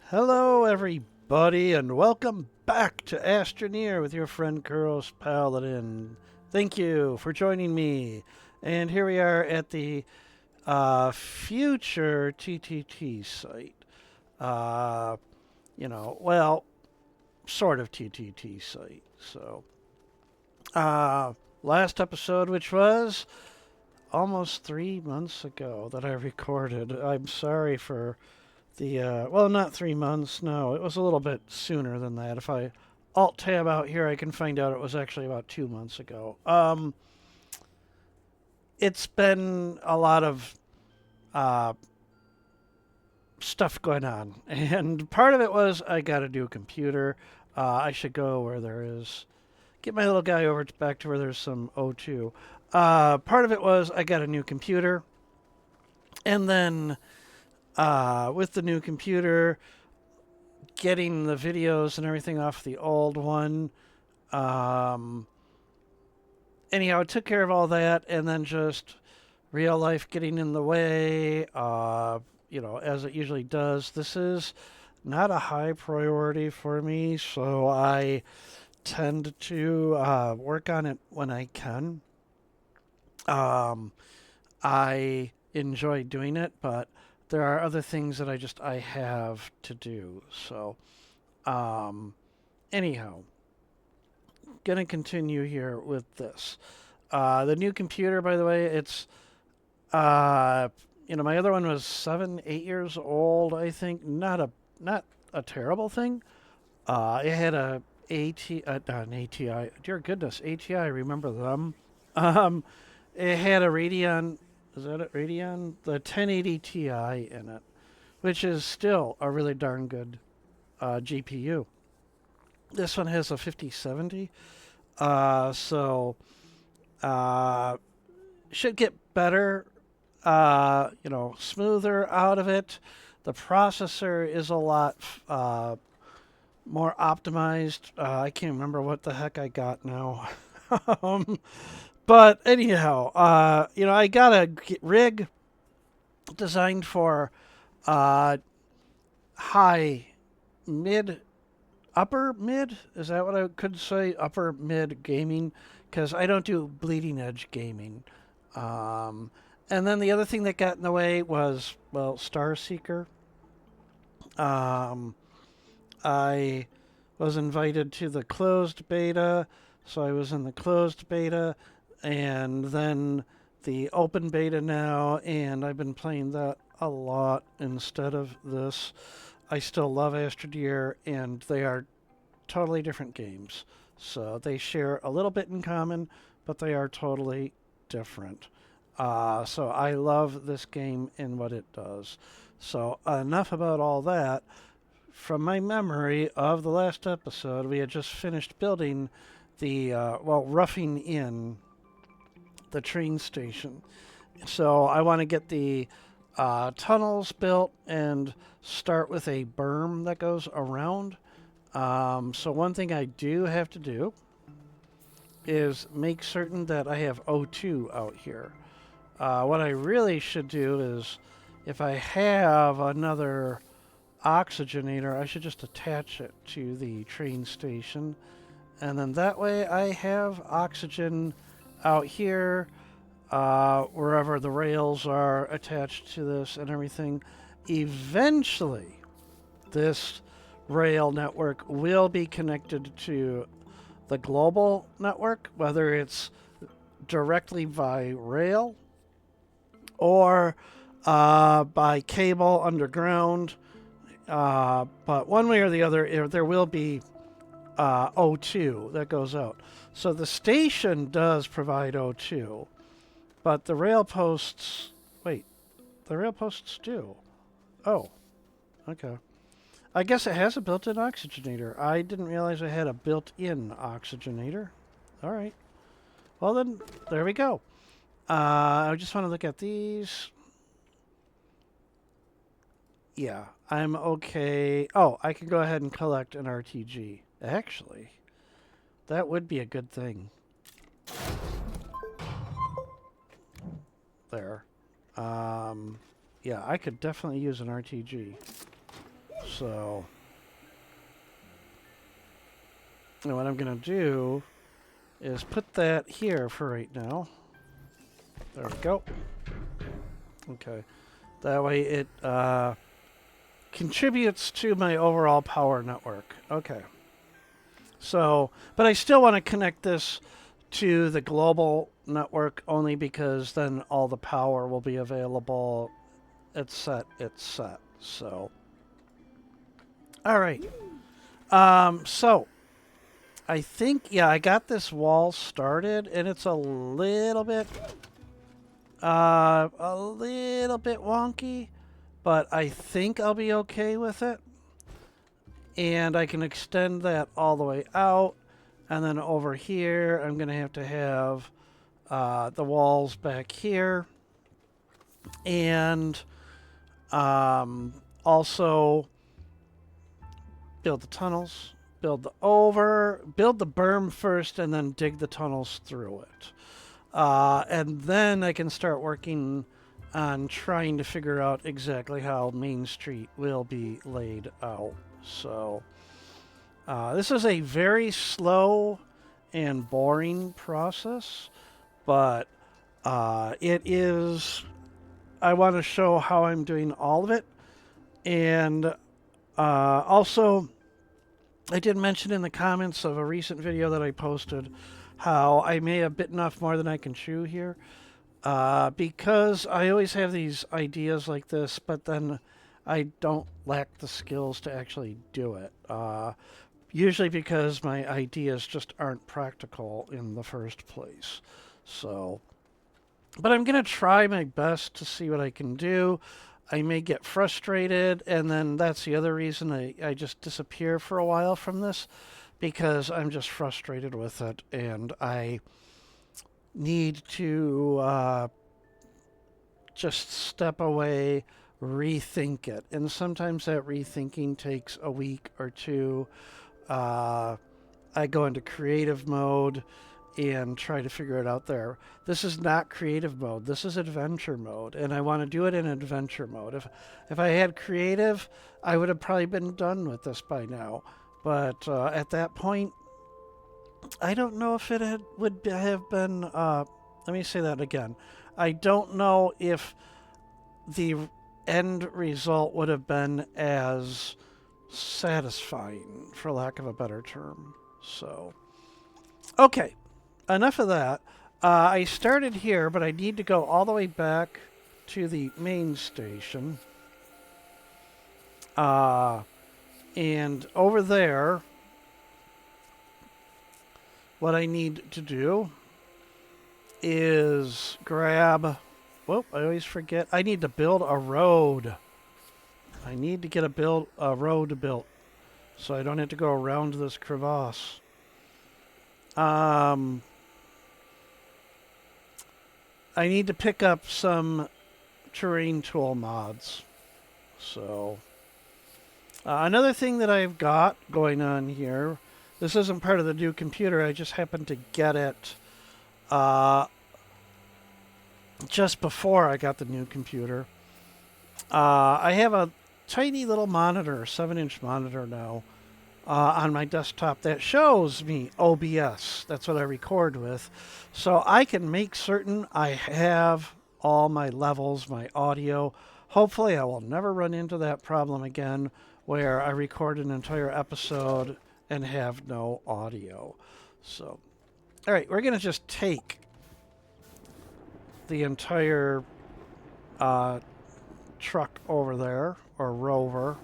Hello, everybody, and welcome back to Astroneer with your friend Kuros Paladin. Thank you for joining me. And here we are at the future TTT site. Uh, well, sort of TTT site. So, uh, last episode, which was almost 3 months ago that I recorded. I'm sorry for well, not 3 months, no. It was a little bit sooner than that. If I alt tab out here, I can find out it was actually about 2 months ago. It's been a lot of uh, stuff going on. And part of it was I got a new computer. I should go where there is, get my little guy over back to where there's some O2. Part of it was I got a new computer. And then with the new computer, getting the videos and everything off the old one. Um, Anyhow, I took care of all that, and then just real life getting in the way, as it usually does. This is not a high priority for me, so I tend to work on it when I can. Um, I enjoy doing it, but there are other things that I have to do. So, um, anyhow, gonna continue here with this. The new computer, by the way, it's my other one was 7, 8 years old. I think not a terrible thing. It had a not an ATI. Dear goodness, ATI. Remember them? Um, it had a Radeon. Is that it? Radeon? The 1080 Ti in it, which is still a really darn good GPU. This one has a 5070. So uh, should get better, smoother out of it. The processor is a lot more optimized. I can't remember what the heck I got now. um, but anyhow, I got a rig designed for uh, high, mid, upper mid. Is that what I could say? Upper mid gaming, because I don't do bleeding edge gaming. Um, and then the other thing that got in the way was, well, Star Seeker. Um, I was invited to the closed beta, so I was in the closed beta, and then the open beta now, and I've been playing that a lot instead of this. I still love Astroneer, and they are totally different games. So they share a little bit in common, but they are totally different. So I love this game and what it does. So enough about all that. From my memory of the last episode, we had just finished building the, roughing in the train station. So I want to get the tunnels built and start with a berm that goes around. So one thing I do have to do is make certain that I have O2 out here. What I really should do is, if I have another oxygenator, I should just attach it to the train station. And then that way I have oxygen out here, wherever the rails are attached to this and everything. Eventually, this rail network will be connected to the global network, whether it's directly by rail or by cable underground. But one way or the other, there will be O2 that goes out. So the station does provide O2, but the rail posts, wait, the rail posts do. Oh, okay. I guess it has a built-in oxygenator. I didn't realize it had a built-in oxygenator. All right. Well, then, there we go. I just want to look at these. Yeah, I'm okay. Oh, I can go ahead and collect an RTG. Actually, that would be a good thing. There. Yeah, I could definitely use an RTG. So, and what I'm going to do is put that here for right now. There we go. Okay. That way it contributes to my overall power network. Okay. So, but I still want to connect this to the global network only because then all the power will be available. It's set. So, all right. So I think, yeah, I got this wall started and it's a little bit wonky, but I think I'll be okay with it. And I can extend that all the way out. And then over here, I'm going to have the walls back here. And also build the tunnels, build the berm first, and then dig the tunnels through it. And then I can start working on trying to figure out exactly how Main Street will be laid out. So this is a very slow and boring process, but it is. I want to show how I'm doing all of it. And also, I did mention in the comments of a recent video that I posted how I may have bitten off more than I can chew here. Because I always have these ideas like this, but then I don't lack the skills to actually do it. Usually because my ideas just aren't practical in the first place. So, but I'm going to try my best to see what I can do. I may get frustrated, and then that's the other reason I just disappear for a while from this, because I'm just frustrated with it, and I need to just step away, rethink it. And sometimes that rethinking takes a week or two. I go into creative mode and try to figure it out there. This is not creative mode. This is adventure mode, and I want to do it in adventure mode. If I had creative, I would have probably been done with this by now. But at that point, I don't know if it would have been... let me say that again. I don't know if the end result would have been as satisfying, for lack of a better term. So, okay. Enough of that. I started here, but I need to go all the way back to the main station. And over there, what I need to do is grab... Whoop, I always forget. I need to build a road. I need to get a road built so I don't have to go around this crevasse. I need to pick up some terrain tool mods. So, another thing that I've got going on here, this isn't part of the new computer, I just happened to get it just before I got the new computer. I have a tiny little monitor, 7-inch monitor now, on my desktop that shows me OBS. That's what I record with. So I can make certain I have all my levels, my audio. Hopefully I will never run into that problem again where I record an entire episode and have no audio. So, all right, we're going to just take the entire truck over there, or rover,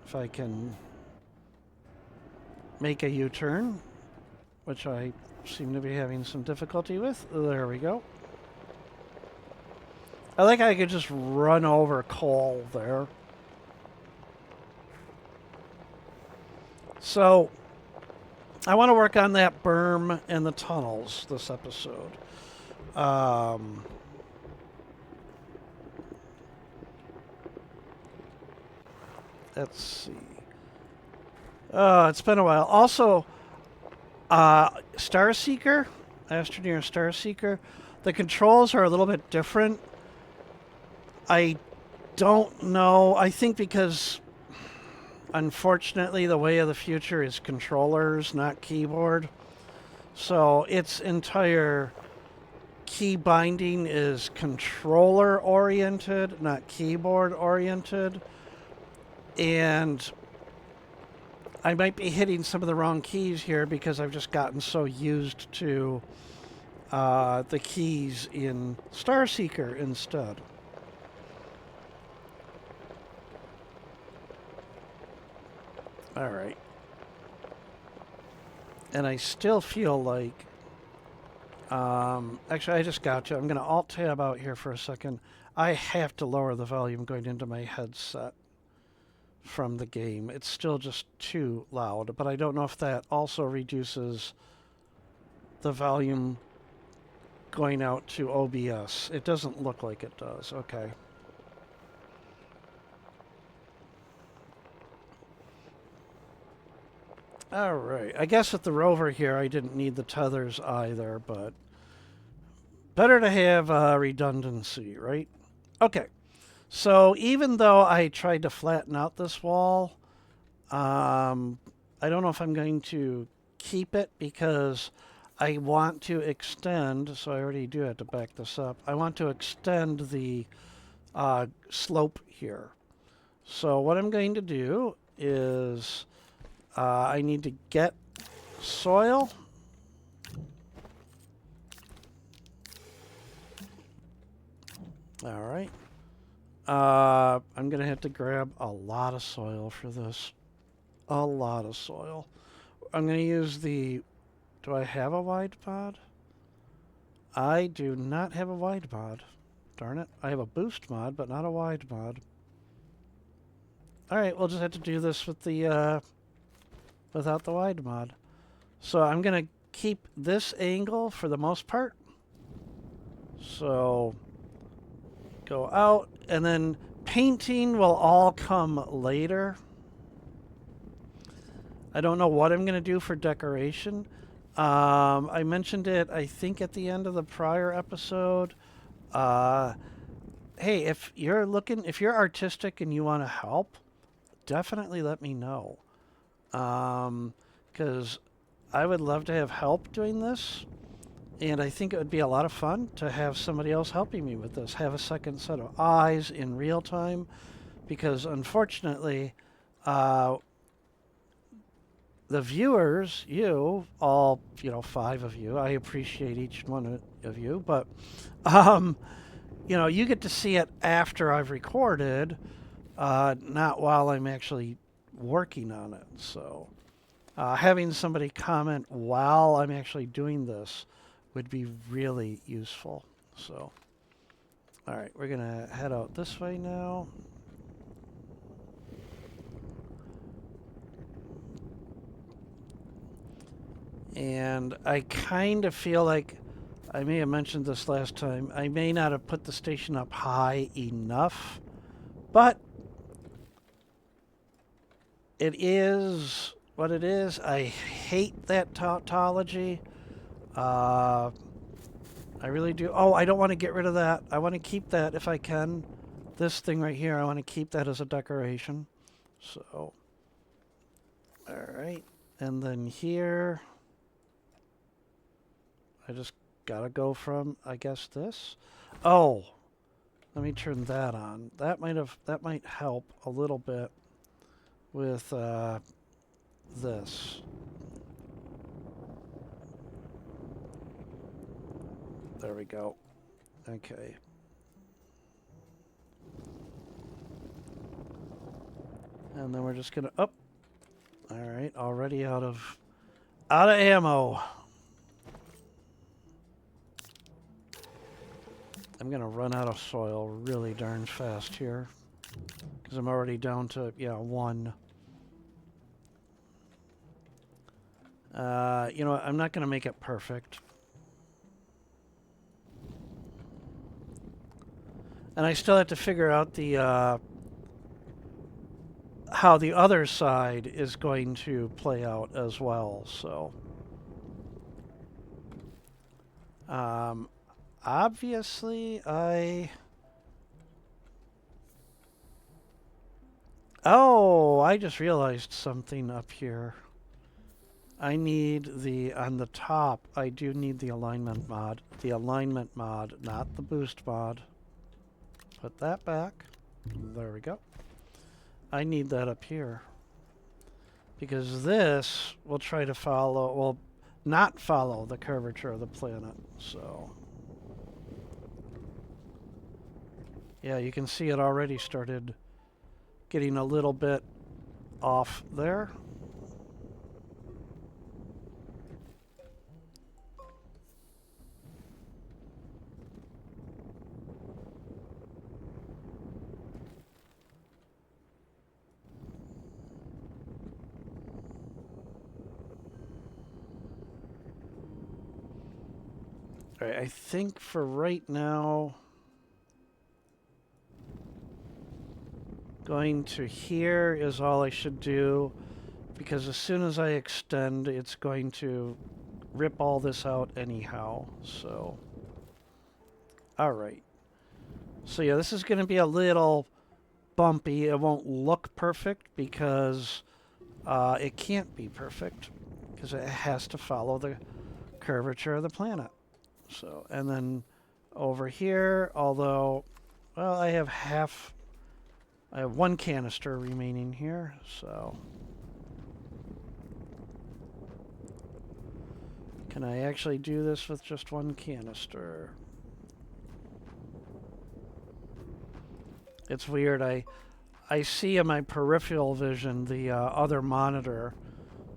if I can make a U-turn, which I seem to be having some difficulty with. There we go. I think I could just run over coal there. So, I want to work on that berm and the tunnels this episode. Let's see. It's been a while. Also, Starseeker, Astroneer Starseeker, the controls are a little bit different. I don't know. I think because unfortunately, the way of the future is controllers, not keyboard. So its entire key binding is controller oriented, not keyboard oriented. And I might be hitting some of the wrong keys here because I've just gotten so used to the keys in Starseeker instead. All right. And I still feel like, actually, I just got you. I'm going to Alt Tab out here for a second. I have to lower the volume going into my headset from the game. It's still just too loud, but I don't know if that also reduces the volume going out to OBS. It doesn't look like it does. Okay. All right. I guess with the rover here, I didn't need the tethers either, but better to have redundancy, right? Okay. So even though I tried to flatten out this wall, I don't know if I'm going to keep it because I want to extend, so I already do have to back this up. I want to extend the slope here. So what I'm going to do is I need to get soil. All right. I'm going to have to grab a lot of soil for this. A lot of soil. I'm going to use the... Do I have a wide pod? I do not have a wide mod. Darn it. I have a boost mod, but not a wide mod. Alright, we'll just have to do this with the, without the wide mod. So I'm going to keep this angle for the most part. So, go out, and then painting will all come later. I don't know what I'm going to do for decoration. I mentioned it, I think, at the end of the prior episode. Hey, if you're artistic and you want to help, definitely let me know. Because I would love to have help doing this. And I think it would be a lot of fun to have somebody else helping me with this, have a second set of eyes in real time. Because unfortunately, the viewers, you, all, 5 of you, I appreciate each one of you, but, you get to see it after I've recorded, not while I'm actually working on it. So having somebody comment while I'm actually doing this would be really useful. So, all right, we're going to head out this way now. And I kind of feel like, I may have mentioned this last time, I may not have put the station up high enough, but it is what it is. I hate that tautology. I really do. Oh, I don't want to get rid of that. I want to keep that if I can. This thing right here, I want to keep that as a decoration. So, all right. And then here, I just gotta go from, I guess, this. Oh, let me turn that on. That might help a little bit with this. There we go. Okay. And then we're just gonna up. All right, already out of ammo. I'm going to run out of soil really darn fast here because I'm already down to, 1. You know what? I'm not going to make it perfect. And I still have to figure out the how the other side is going to play out as well. So, obviously, Oh, I just realized something up here. I need the, on the top, I do need the alignment mod. The alignment mod, not the boost mod. Put that back. There we go. I need that up here. Because this will try to follow, will not follow the curvature of the planet. So, yeah, you can see it already started getting a little bit off there. All right, I think for right now, going to here is all I should do, because as soon as I extend, it's going to rip all this out anyhow. So, all right. So yeah, this is going to be a little bumpy. It won't look perfect because it can't be perfect because it has to follow the curvature of the planet. So, and then over here, although, well, I have one canister remaining here, so can I actually do this with just one canister? It's weird. I see in my peripheral vision the other monitor,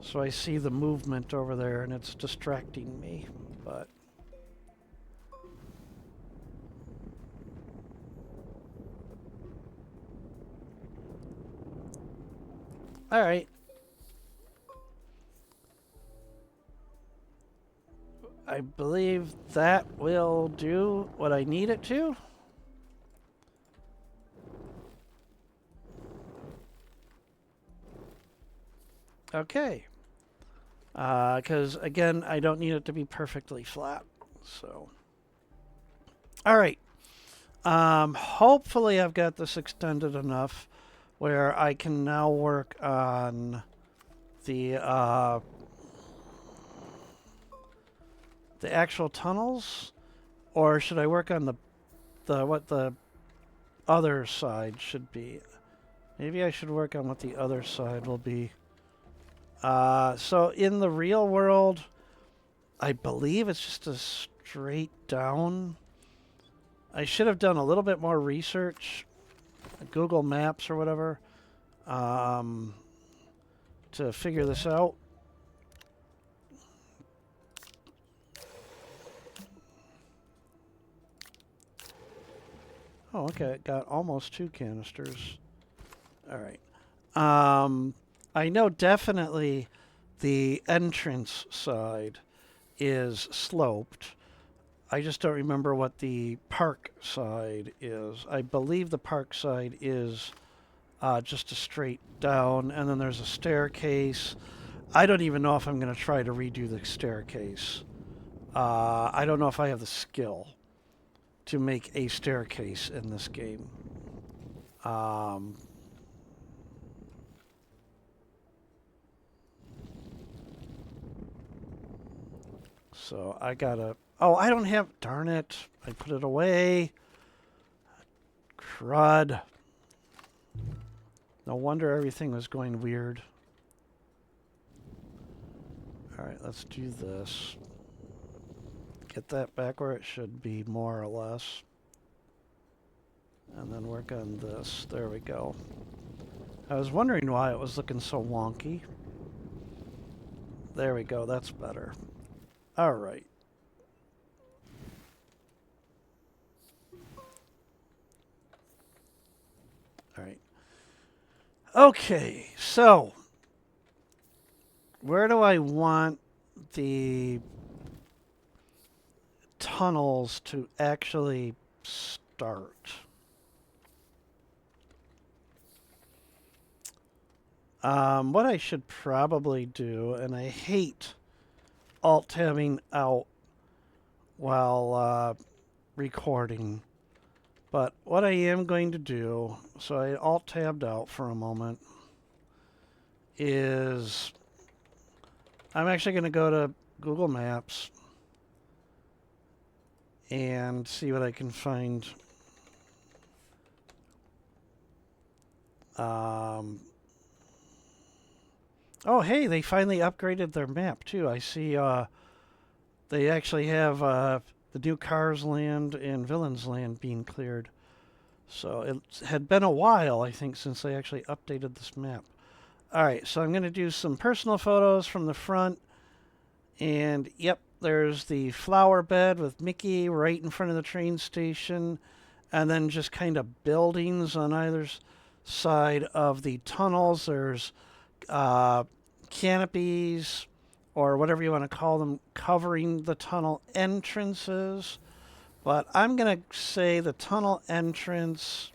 so I see the movement over there, and it's distracting me. But all right. I believe that will do what I need it to. Okay. Because, again, I don't need it to be perfectly flat. So, all right. Hopefully I've got this extended enough where I can now work on the actual tunnels, or should I work on the what the other side should be? Maybe I should work on what the other side will be. So in the real world, I believe it's just a straight down. I should have done a little bit more research, Google Maps or whatever, to figure this out. Oh, okay, it got almost 2 canisters. All right. I know definitely the entrance side is sloped. I just don't remember what the park side is. I believe the park side is just a straight down, and then there's a staircase. I don't even know if I'm going to try to redo the staircase. I don't know if I have the skill to make a staircase in this game. So I gotta. Oh, I don't have. Darn it. I put it away. Crud. No wonder everything was going weird. Alright, let's do this. Get that back where it should be, more or less. And then work on this. There we go. I was wondering why it was looking so wonky. There we go, that's better. Alright. Alright. Okay, so where do I want the tunnels to actually start? What I should probably do, and I hate alt-tabbing out while recording, But what I am going to do, so I alt-tabbed out for a moment, is I'm actually going to go to Google Maps and see what I can find. Oh, hey, they finally upgraded their map too. I see they actually have the new Cars Land and Villains Land being cleared. So it had been a while, I think, since they actually updated this map. All right, so I'm going to do some personal photos from the front. And yep, there's the flower bed with Mickey right in front of the train station. And then just kind of buildings on either side of the tunnels. There's canopies, or whatever you want to call them, covering the tunnel entrances. But I'm going to say the tunnel entrance.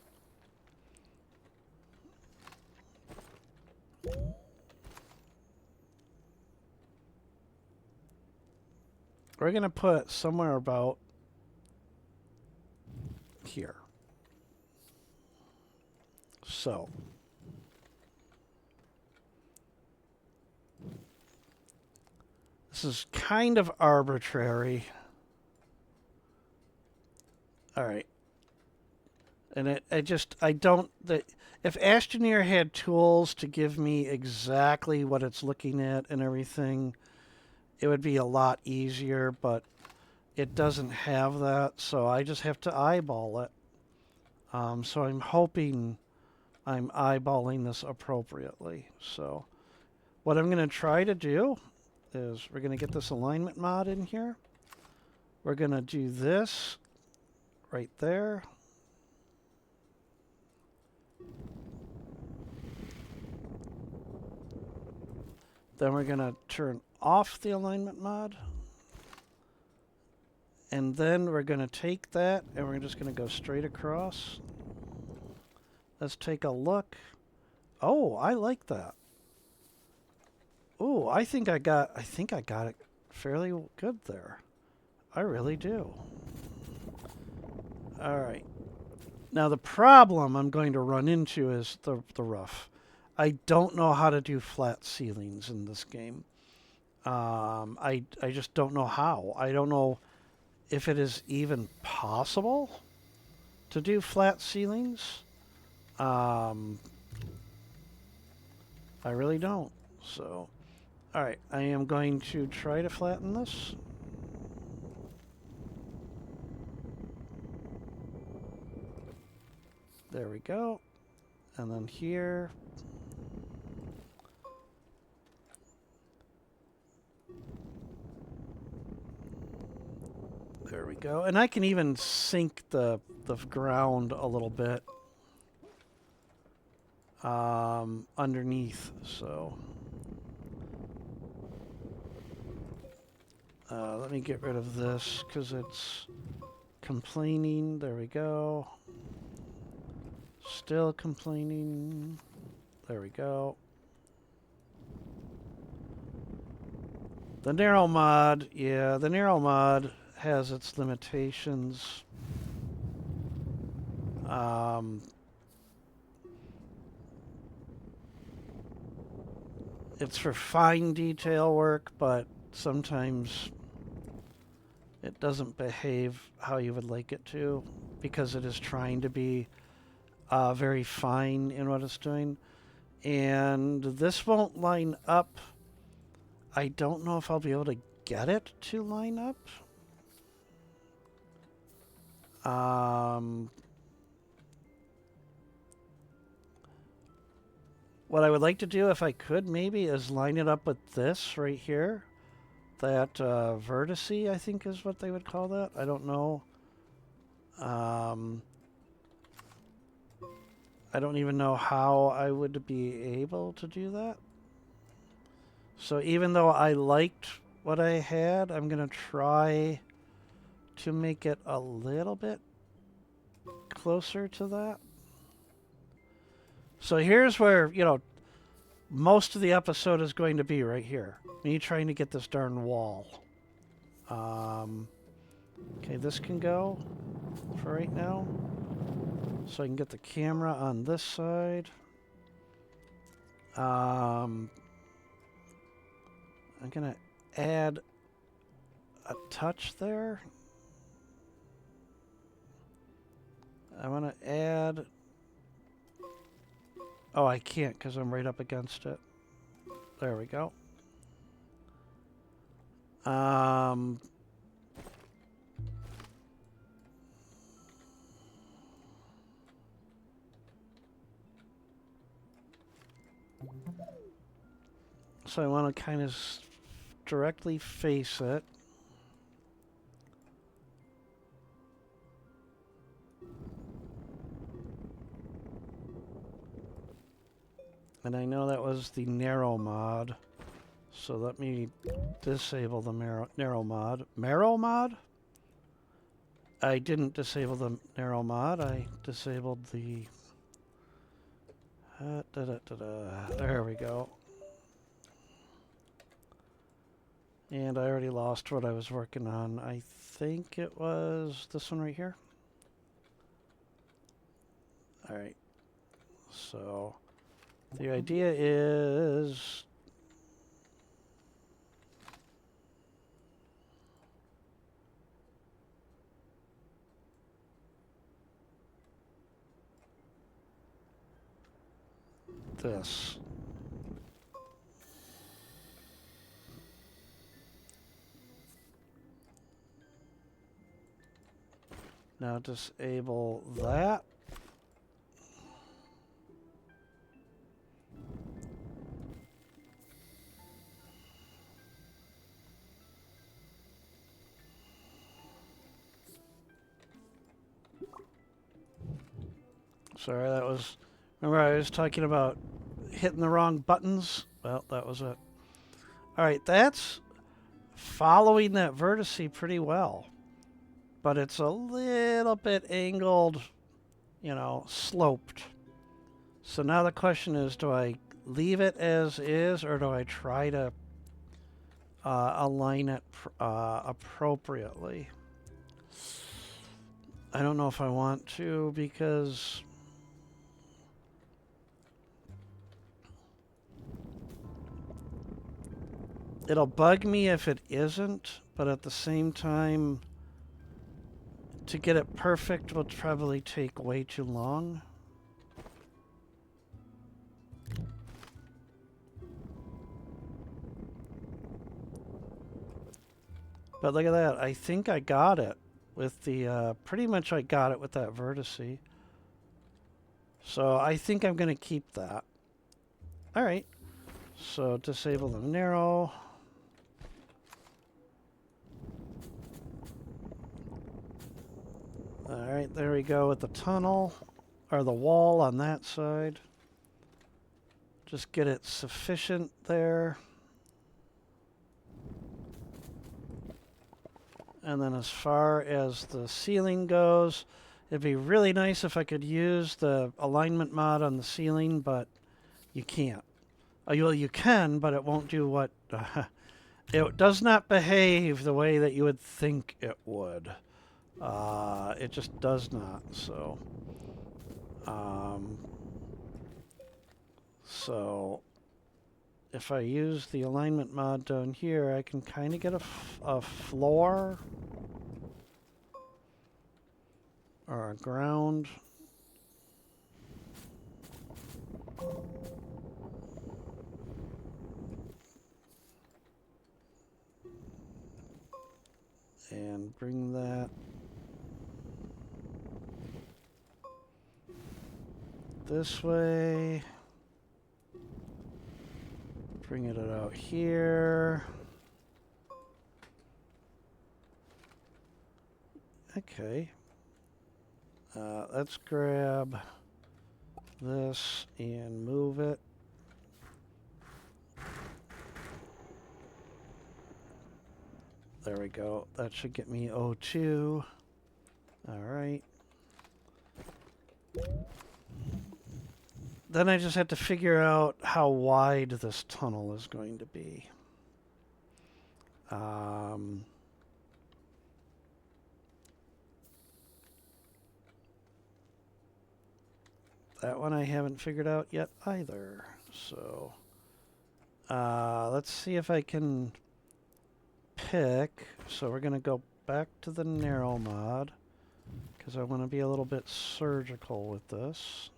We're going to put it somewhere about here. So this is kind of arbitrary. All right. And I don't, if Astroneer had tools to give me exactly what it's looking at and everything, it would be a lot easier, but it doesn't have that, so I just have to eyeball it. So I'm hoping I'm eyeballing this appropriately. So what I'm going to try to do is we're going to get this alignment mod in here. We're going to do this right there. Then we're going to turn off the alignment mod. And then we're going to take that and we're just going to go straight across. Let's take a look. Oh, I like that. Oh, I think I got it fairly good there. I really do. All right. Now the problem I'm going to run into is the roof. I don't know how to do flat ceilings in this game. I just don't know how. I don't know if it is even possible to do flat ceilings. I really don't. So, all right, I am going to try to flatten this. There we go. And then here. There we go. And I can even sink the ground a little bit underneath. So let me get rid of this because it's complaining. There we go. Still complaining. There we go. The narrow mod, yeah, the narrow mod has its limitations. It's for fine detail work, but sometimes it doesn't behave how you would like it to because it is trying to be very fine in what it's doing. And this won't line up. I don't know if I'll be able to get it to line up. What I would like to do, if I could, maybe, is line it up with this right here. That vertice, I think is what they would call that. I don't know. I don't even know how I would be able to do that. So even though I liked what I had, I'm going to try to make it a little bit closer to that. So here's where, you know, most of the episode is going to be right here. Me trying to get this darn wall. Okay, this can go for right now. so I can get the camera on this side. I'm gonna add a touch there. I want to add... Oh, I can't because I'm right up against it. There we go. So I want to kind of directly face it. And I know that was the narrow mod. So let me disable the narrow mod. Marrow mod? I didn't disable the narrow mod. I disabled the... There we go. And I already lost what I was working on. I think it was this one right here. Alright. So the idea is... this. Now disable that. Sorry, that was... Remember I was talking about hitting the wrong buttons? Well, that was it. Alright, that's following that vertice pretty well. But it's a little bit angled, you know, sloped. So now the question is, do I leave it as is, or do I try to align it appropriately? I don't know if I want to, because it'll bug me if it isn't, but at the same time, to get it perfect will probably take way too long. But look at that. I think I got it with the, pretty much I got it with that vertice. So I think I'm going to keep that. All right. So disable the narrow. All right, there we go with the tunnel, or the wall on that side. Just get it sufficient there. And then as far as the ceiling goes, it'd be really nice if I could use the alignment mod on the ceiling, but you can't. Well, you can, but it won't do what... it does not behave the way that you would think it would. It just does not, so... so... if I use the alignment mod down here, I can kind of get a floor or a ground. And bring that this way. Bring it out here. Okay. Let's grab this and move it. There we go. That should get me O2. All right. Then I just have to figure out how wide this tunnel is going to be. That one I haven't figured out yet either. So let's see if I can pick. So we're going to go back to the narrow mod because I want to be a little bit surgical with this.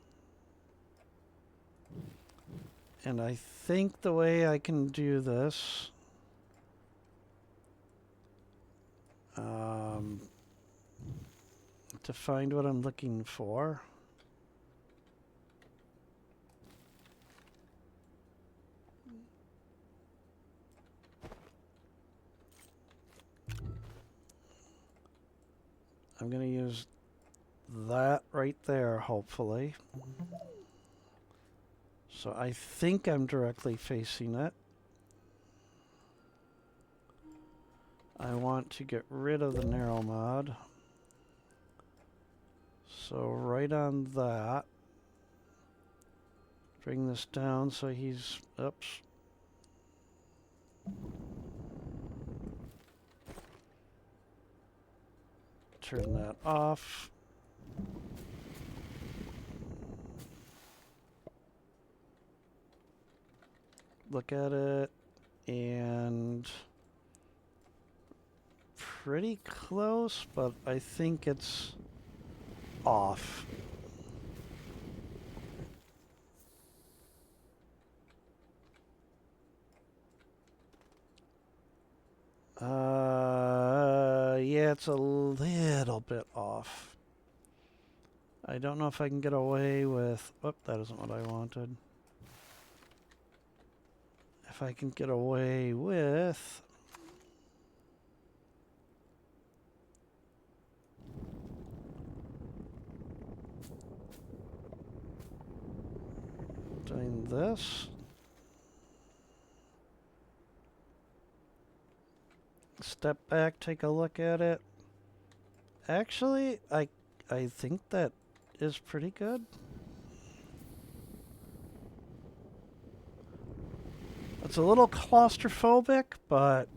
And I think the way I can do this to find what I'm looking for. I'm going to use that right there, hopefully. So I think I'm directly facing it. I want to get rid of the narrow mod. So right on that. Bring this down so he's, oops. Turn that off. Look at it, and pretty close, but I think it's off. Yeah, it's a little bit off. I don't know if I can get away with, oh, that isn't what I wanted. If I can get away with doing this. Step back, take a look at it. Actually, I think that is pretty good. It's a little claustrophobic, but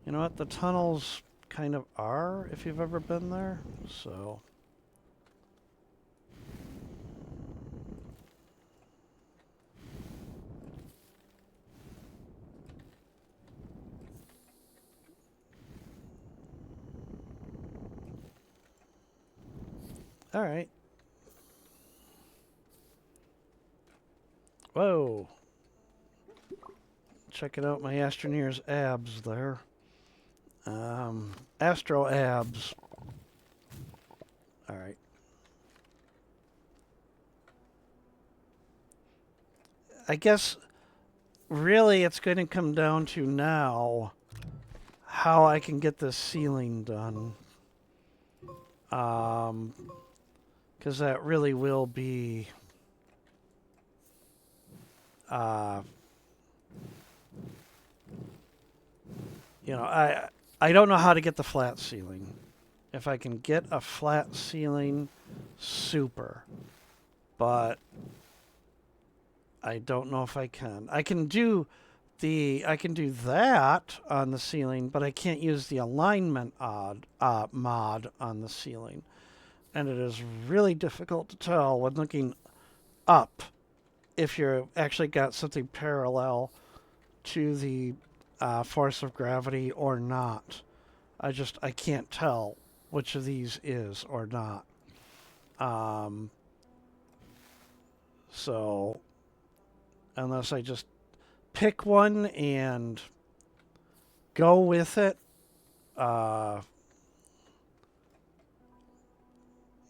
you know what? The tunnels kind of are, if you've ever been there. So all right. Whoa. Checking out my Astroneer's abs there. Astro abs. All right. I guess really it's going to come down to now how I can get this ceiling done. Because that really will be you know, I don't know how to get the flat ceiling. If I can get a flat ceiling, super. But I don't know if I can. I can do that on the ceiling, but I can't use the alignment mod on the ceiling. And it is really difficult to tell when looking up if you're actually got something parallel to the force of gravity or not. I can't tell which of these is or not. So unless I just pick one and go with it,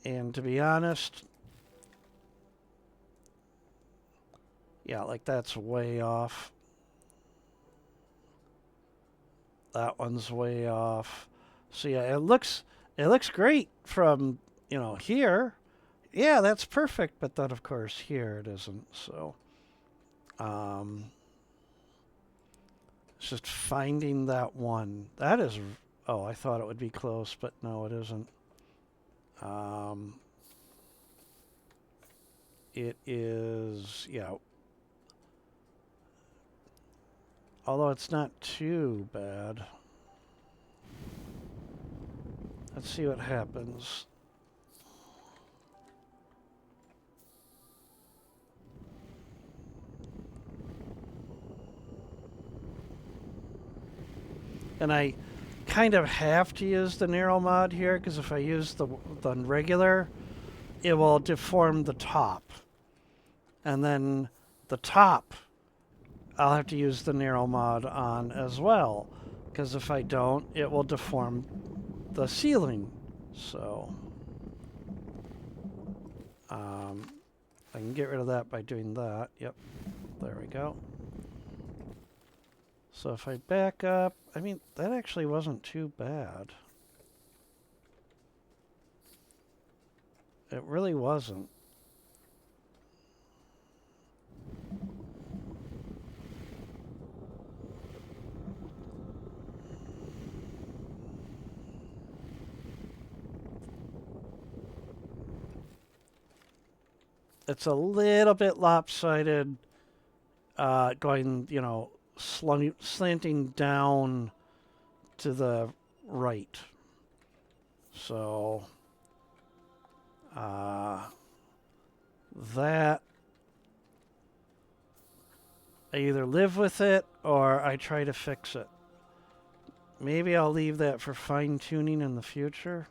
and to be honest, yeah, like that's way off. That one's way off. So yeah, it looks great from, you know, here. Yeah, that's perfect, but then of course here it isn't. So it's just finding that one. That is, oh, I thought it would be close, but no, it isn't. It is, yeah. Although it's not too bad. Let's see what happens. And I kind of have to use the narrow mod here because if I use the regular, it will deform the top. And then the top, I'll have to use the narrow mod on as well because if I don't, it will deform the ceiling. So I can get rid of that by doing that. Yep, there we go. So if I back up, I mean, that actually wasn't too bad. It really wasn't. It's a little bit lopsided, going, you know, slanting down to the right. So that I either live with it or I try to fix it. Maybe I'll leave that for fine tuning in the future.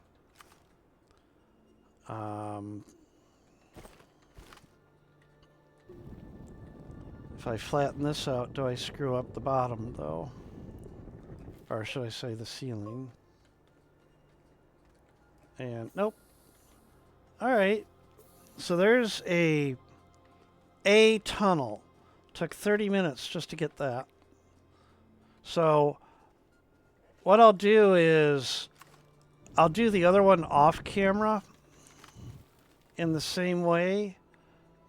If I flatten this out, do I screw up the bottom though? Or should I say the ceiling? And nope. All right. So there's a tunnel. Took 30 minutes just to get that. So what I'll do is I'll do the other one off camera in the same way,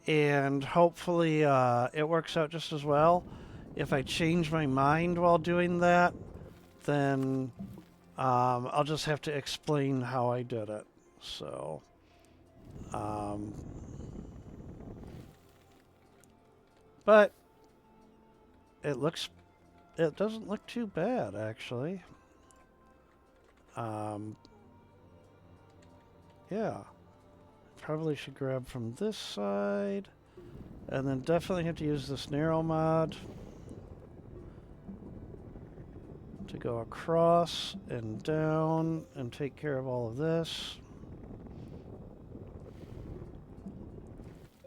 and hopefully it works out just as well. If I change my mind while doing that, then I'll just have to explain how I did it. So but it doesn't look too bad actually. Yeah, probably should grab from this side, and then definitely have to use this narrow mod to go across and down and take care of all of this.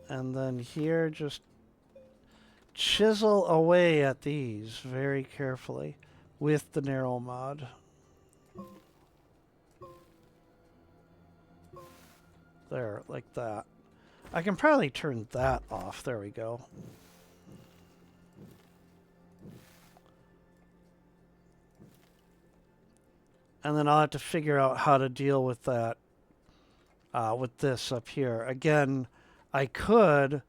And then here, just chisel away at these very carefully with the narrow mod. There, like that. I can probably turn that off. There we go. And then I'll have to figure out how to deal with that, with this up here. Again, I could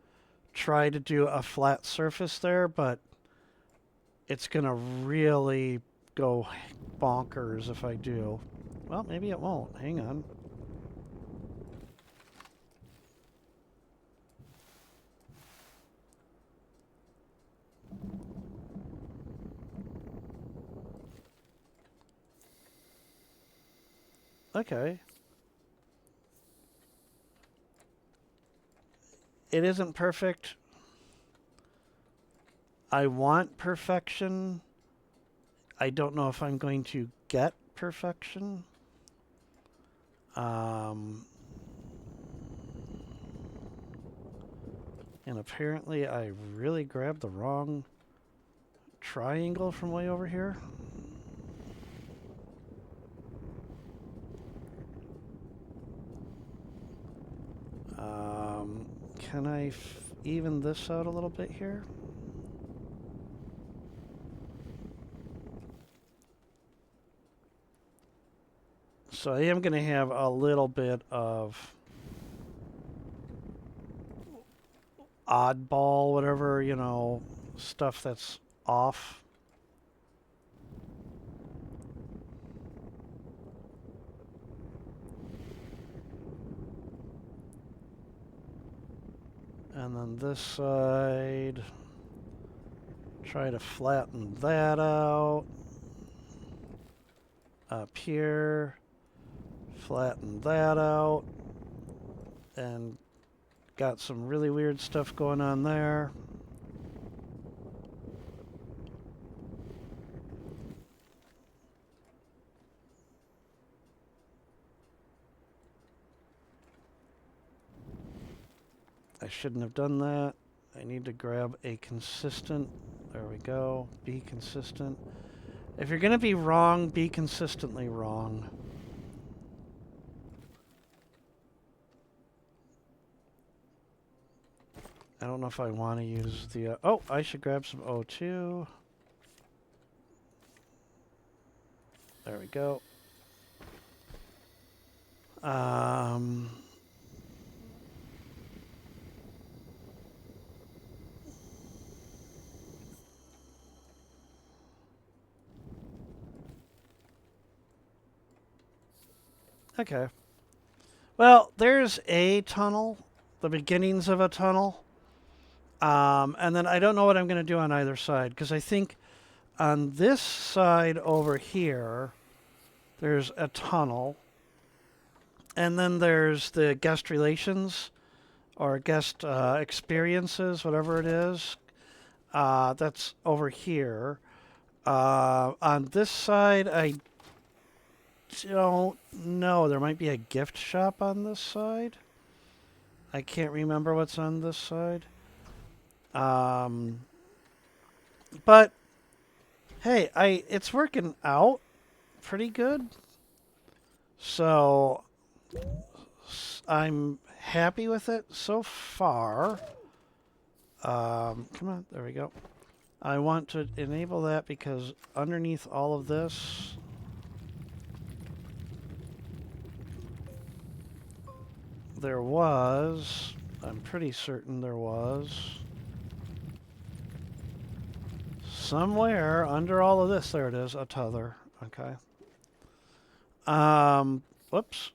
try to do a flat surface there, but it's going to really go bonkers if I do. Well, maybe it won't. Hang on. Okay. It isn't perfect. I want perfection. I don't know if I'm going to get perfection. And apparently I really grabbed the wrong triangle from way over here. Can I even this out a little bit here? So I am going to have a little bit of oddball, whatever, you know, stuff that's off. And then this side, try to flatten that out. Up here, flatten that out. And got some really weird stuff going on there. I shouldn't have done that. I need to grab a consistent. There we go. Be consistent. If you're going to be wrong, be consistently wrong. I don't know if I want to use the... oh, I should grab some O2. There we go. Okay. Well, there's a tunnel, the beginnings of a tunnel. And then I don't know what I'm going to do on either side, because I think on this side over here, there's a tunnel. And then there's the guest relations or guest experiences, whatever it is. That's over here. On this side, I don't know. There might be a gift shop on this side. I can't remember what's on this side. But hey, it's working out pretty good. So I'm happy with it so far. Come on, there we go. I want to enable that because underneath all of this, there was, I'm pretty certain there was, somewhere under all of this, there it is, a tether. Okay. Whoops.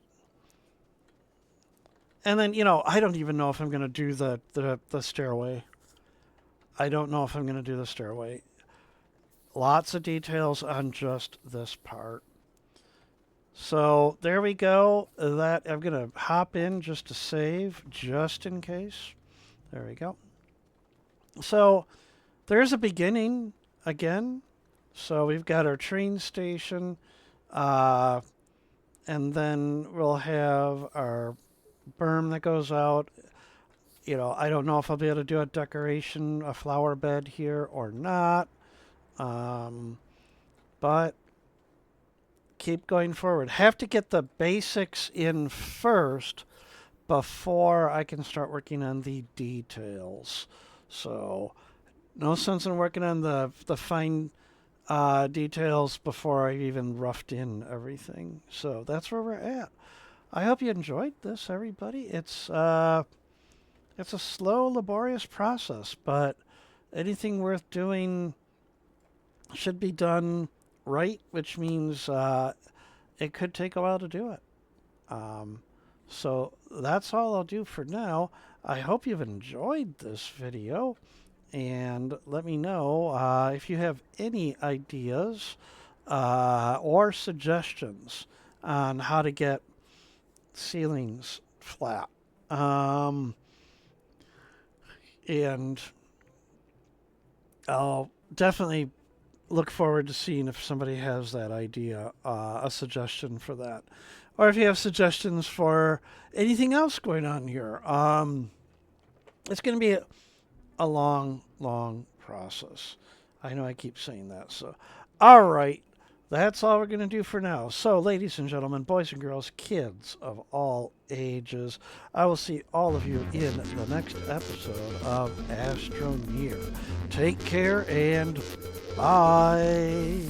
And then, you know, I don't even know if I'm going to do the stairway. I don't know if I'm going to do the stairway. Lots of details on just this part. So there we go. That I'm going to hop in just to save, just in case. There we go. So there's a beginning again. So we've got our train station. And then we'll have our berm that goes out. You know, I don't know if I'll be able to do a decoration, a flower bed here or not. But keep going forward. Have to get the basics in first before I can start working on the details. So no sense in working on the fine details before I've even roughed in everything. So that's where we're at. I hope you enjoyed this, everybody. It's a slow, laborious process, but anything worth doing should be done right, which means it could take a while to do it. So that's all I'll do for now. I hope you've enjoyed this video, and let me know if you have any ideas or suggestions on how to get ceilings flat. And I'll definitely look forward to seeing if somebody has that idea, a suggestion for that. Or if you have suggestions for anything else going on here. It's going to be a long, long process. I know I keep saying that. So, all right. That's all we're going to do for now. So, ladies and gentlemen, boys and girls, kids of all ages, I will see all of you in the next episode of Astroneer. Take care and bye.